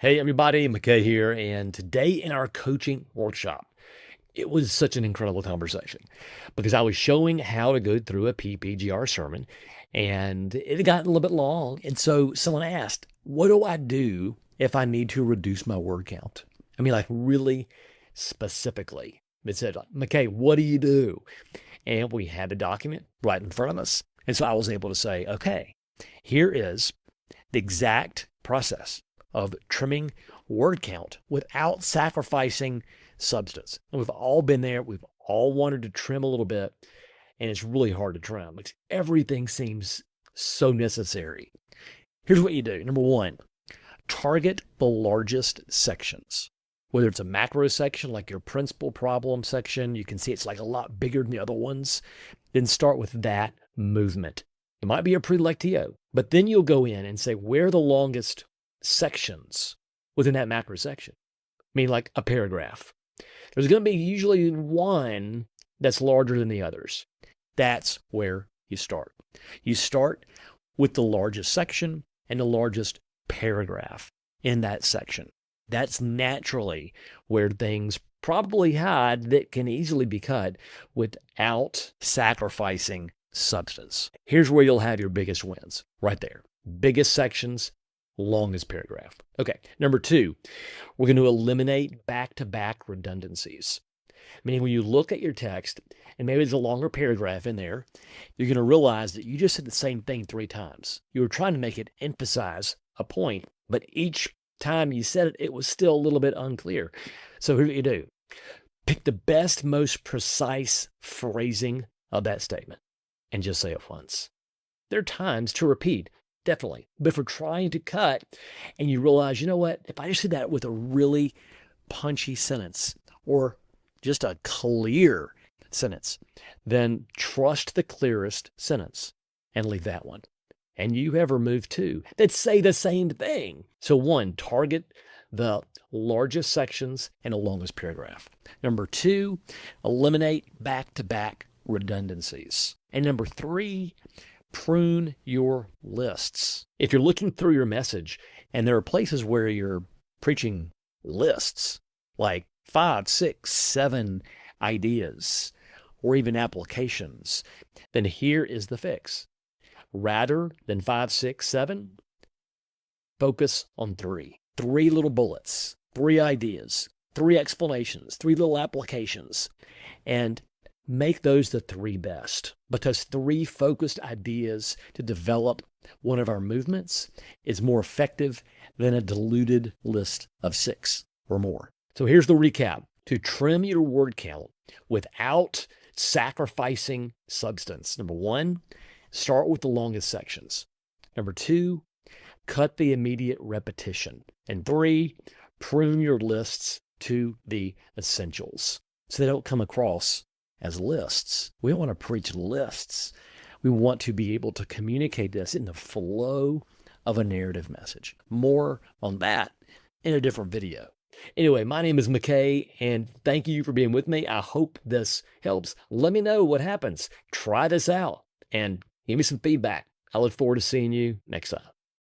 Hey everybody, McKay here, and today in our coaching workshop, it was such an incredible conversation because I was showing how to go through a PPGR sermon and it had gotten a little bit long. And so someone asked, what do I do if I need to reduce my word count? I mean, like really specifically. It said, McKay, what do you do? And we had the document right in front of us. And so I was able to say, okay, here is the exact process of trimming word count without sacrificing substance. And we've all been there. We've all wanted to trim a little bit, and it's really hard to trim because everything seems so necessary. Here's what you do. Number one, target the largest sections. Whether it's a macro section like your principal problem section, you can see it's like a lot bigger than the other ones, then start with that movement. It might be a pre-lectio, but then you'll go in and say, where are the longest sections within that macro section? I mean, like a paragraph. There's going to be usually one that's larger than the others. That's where you start. You start with the largest section and the largest paragraph in that section. That's naturally where things probably hide that can easily be cut without sacrificing substance. Here's where you'll have your biggest wins, right there. Biggest sections, longest paragraph. Okay, number two, we're going to eliminate back-to-back redundancies. Meaning when you look at your text, and maybe there's a longer paragraph in there, you're going to realize that you just said the same thing 3 times. You were trying to make it emphasize a point, but each time you said it, it was still a little bit unclear. So here's what you do. Pick the best, most precise phrasing of that statement and just say it once. There are times to repeat, definitely. But if we're trying to cut and you realize, you know what, if I just did that with a really punchy sentence or just a clear sentence, then trust the clearest sentence and leave that one. And you have removed 2 that say the same thing. So 1, target the largest sections and the longest paragraph. Number 2, eliminate back-to-back redundancies. And number 3, prune your lists. If you're looking through your message and there are places where you're preaching lists, like 5, 6, 7 ideas, or even applications, then here is the fix. Rather than 5, 6, 7, focus on 3. 3 little bullets, 3 ideas, 3 explanations, 3 little applications, and make those the 3 best, because 3 focused ideas to develop one of our movements is more effective than a diluted list of 6 or more. So here's the recap. To trim your word count without sacrificing substance. Number 1, start with the longest sections. Number 2, cut the immediate repetition. And 3, prune your lists to the essentials so they don't come across as lists. We don't want to preach lists. We want to be able to communicate this in the flow of a narrative message. More on that in a different video. Anyway, my name is McKay, and thank you for being with me. I hope this helps. Let me know what happens. Try this out and give me some feedback. I look forward to seeing you next time.